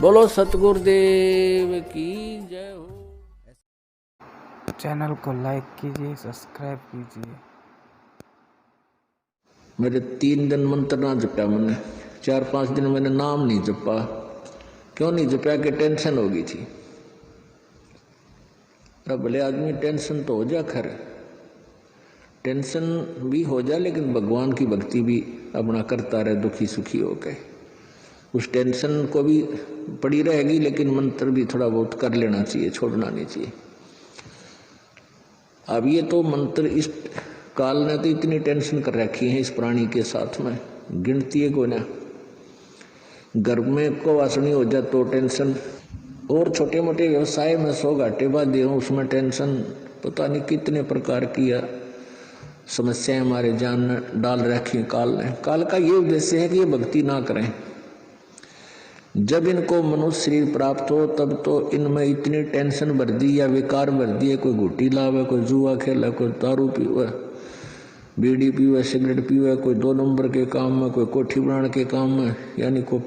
बोलो सतगुरुदेव की जय हो। चैनल को लाइक कीजिए, सब्सक्राइब कीजिए। मेरे 3 दिन मंत्र ना जपा, मैंने 4-5 दिन मैंने नाम नहीं जपा। क्यों नहीं जपा? कि टेंशन हो गई थी। अब भले आदमी टेंशन तो हो जा, खैर टेंशन भी हो जाए, लेकिन भगवान की भक्ति भी अपना करता रहे दुखी सुखी होकर। उस टेंशन को भी पड़ी रहेगी, लेकिन मंत्र भी थोड़ा बहुत कर लेना चाहिए, छोड़ना नहीं चाहिए। अब ये तो मंत्र इस काल ने तो इतनी टेंशन कर रखी है इस प्राणी के साथ में, गिनती है कोई ना। घर में को वासनी हो जाए तो टेंशन, और छोटे मोटे व्यवसाय में 100 घाटे बांधे हों उसमें टेंशन। पता नहीं कितने प्रकार की समस्याएं हमारे जान में डाल रखी काल ने। काल का ये उद्देश्य है कि ये भक्ति ना करें। जब इनको मनुष्य शरीर प्राप्त हो तब तो इनमें इतनी टेंशन भर दी या विकार भर दिए, कोई घुट्टी लावे, कोई जुआ खेला, कोई दारू पीवे, बीड़ी पीवे, सिगरेट पीवे, कोई 2 नंबर के काम में, कोई कोठी बनाने के काम में, यानी को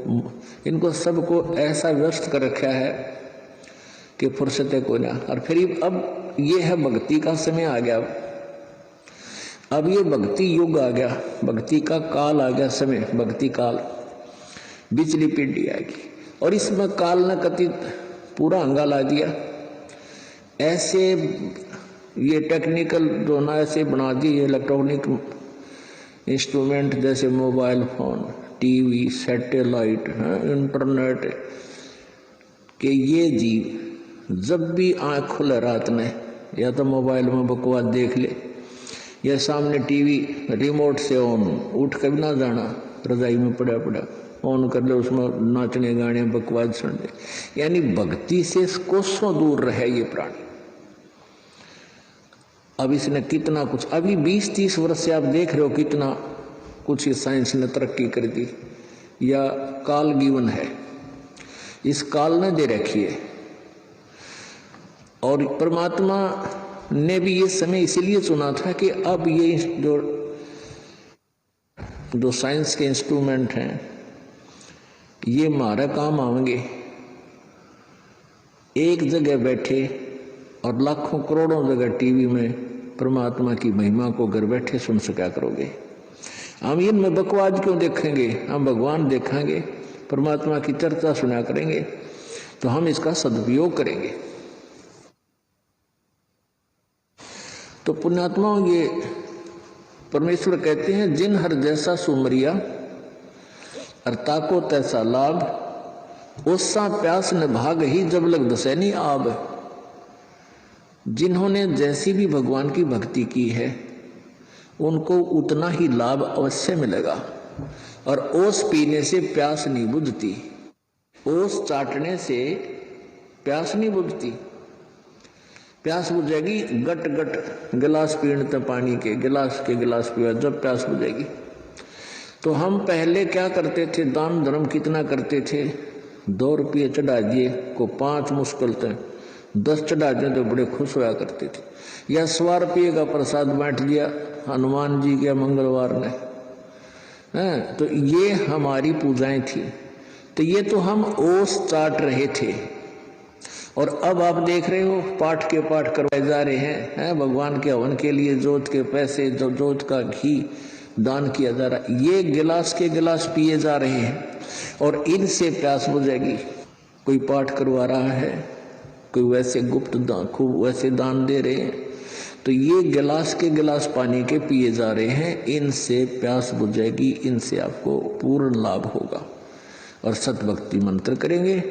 इनको सबको ऐसा व्यस्त कर रखा है कि फुर्सत है कोई ना। और फिर अब ये है भक्ति का समय आ गया, अब ये भक्ति युग आ गया, भक्ति का काल आ गया, समय भक्ति काल, बिजली पीढ़ी आएगी। और इसमें काल ने कथित पूरा हंगाला दिया। ऐसे ये टेक्निकल जो ना ऐसे बना दिए इलेक्ट्रॉनिक इंस्ट्रूमेंट, जैसे mobile phone, TV, satellite, internet, कि ये जीव जब भी आँख खुले रात में या तो मोबाइल में बकवास देख ले, या सामने टीवी रिमोट से ऑन, उठ कर भी ना जाना, रजाई में पड़ा पड़ा ऑन कर ले, उसमें नाचने गाने बकवास सुन ले। यानी भक्ति से कोसों दूर रहे ये प्राणी। अब इसने कितना कुछ, अभी 20-30 वर्ष से आप देख रहे हो कितना कुछ इस साइंस ने तरक्की कर दी, या काल गिवन है, इस काल ने दे रखी है। और परमात्मा ने भी ये समय इसीलिए चुना था कि अब ये जो साइंस के इंस्ट्रूमेंट हैं ये हमारा काम आएंगे। एक जगह बैठे और लाखों करोड़ों जगह टीवी में परमात्मा की महिमा को घर बैठे सुन सका करोगे। हम इनमें बकवास क्यों देखेंगे? हम भगवान देखेंगे, परमात्मा की चर्चा सुना करेंगे, तो हम इसका सदुपयोग करेंगे। तो पुण्यात्मा, ये परमेश्वर कहते हैं, जिन हर जैसा सुमरिया अर्ता को तैसा लाभ, उससा प्यास न भाग ही जब लग दसैनी आब। जिन्होंने जैसी भी भगवान की भक्ति की है उनको उतना ही लाभ अवश्य मिलेगा। और ओस पीने से प्यास नहीं बुझती, ओस चाटने से प्यास नहीं बुझती। प्यास बुझेगी गट गट गिलास पीने पानी के गिलास पिया, जब प्यास बुझेगी। तो हम पहले क्या करते थे? दान धर्म कितना करते थे? 2 रुपये चढ़ा दिए को 5 मुश्किल थे, 10 चढ़ा दिए तो बड़े खुश होया करते थे। या 100 रुपये का प्रसाद बांट दिया हनुमान जी के मंगलवार ने, हैं? तो ये हमारी पूजाएं थी। तो ये तो हम ओस चाट रहे थे। और अब आप देख रहे हो पाठ के पाठ करवाए जा रहे हैं, भगवान के हवन के लिए जोत के पैसे, जो जोत का घी दान किया जा रहा है, ये गिलास के गिलास पिए जा रहे हैं और इनसे प्यास बुझेगी। कोई पाठ करवा रहा है, कोई वैसे गुप्त दान, खूब वैसे दान दे रहे हैं, तो ये गिलास के गिलास पानी के पिए जा रहे हैं, इनसे प्यास बुझेगी, इनसे आपको पूर्ण लाभ होगा। और सतभक्ति मंत्र करेंगे,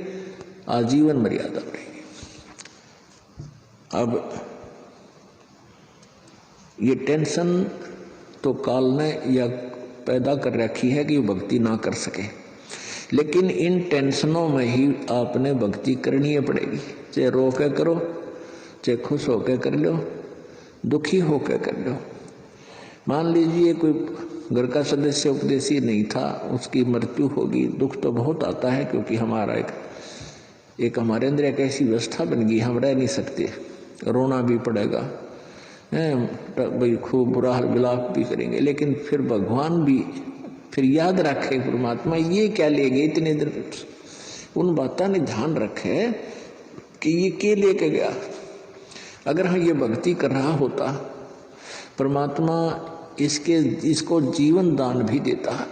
आजीवन मर्यादा बढ़ेगी। अब ये टेंशन तो काल ने या पैदा कर रखी है कि भक्ति ना कर सके, लेकिन इन टेंशनों में ही आपने भक्ति करनी पड़ेगी। चाहे रो के करो, चाहे खुश होकर कर लो, दुखी होकर कर लो। मान लीजिए कोई घर का सदस्य उपदेशी नहीं था, उसकी मृत्यु होगी, दुख तो बहुत आता है, क्योंकि हमारा एक हमारे अंदर एक ऐसी व्यवस्था बन गई, हम रह नहीं सकते, रोना भी पड़ेगा, भाई खूब बुरा हाल विलाप भी करेंगे। लेकिन फिर भगवान भी फिर याद रखे, परमात्मा ये क्या ले गए इतने देर, उन बातों ने ध्यान रखे कि ये के लेके गया। अगर हम ये भक्ति कर रहा होता, परमात्मा इसको जीवन दान भी देता,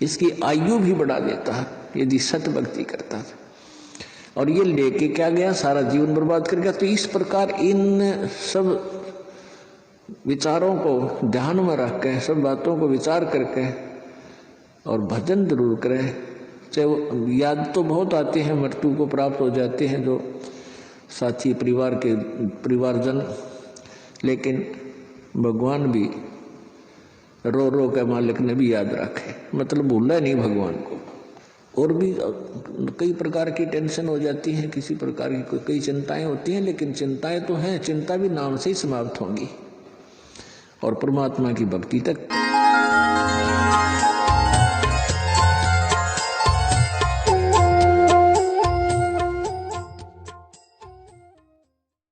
इसकी आयु भी बढ़ा देता यदि सत भक्ति करता था। और ये लेके क्या गया, सारा जीवन बर्बाद कर गया। तो इस प्रकार इन सब विचारों को ध्यान में रख के, सब बातों को विचार करके और भजन जरूर करें। चाहे याद तो बहुत आते हैं, मृत्यु को प्राप्त हो जाते हैं जो साथी परिवारजन, लेकिन भगवान भी रो रो के मालिक ने भी याद रखे, मतलब भूला नहीं भगवान को। और भी कई प्रकार की टेंशन हो जाती है, किसी प्रकार की कई चिंताएं होती हैं, लेकिन चिंताएं तो हैं, चिंता भी नाम से ही समाप्त होंगी और परमात्मा की भक्ति तक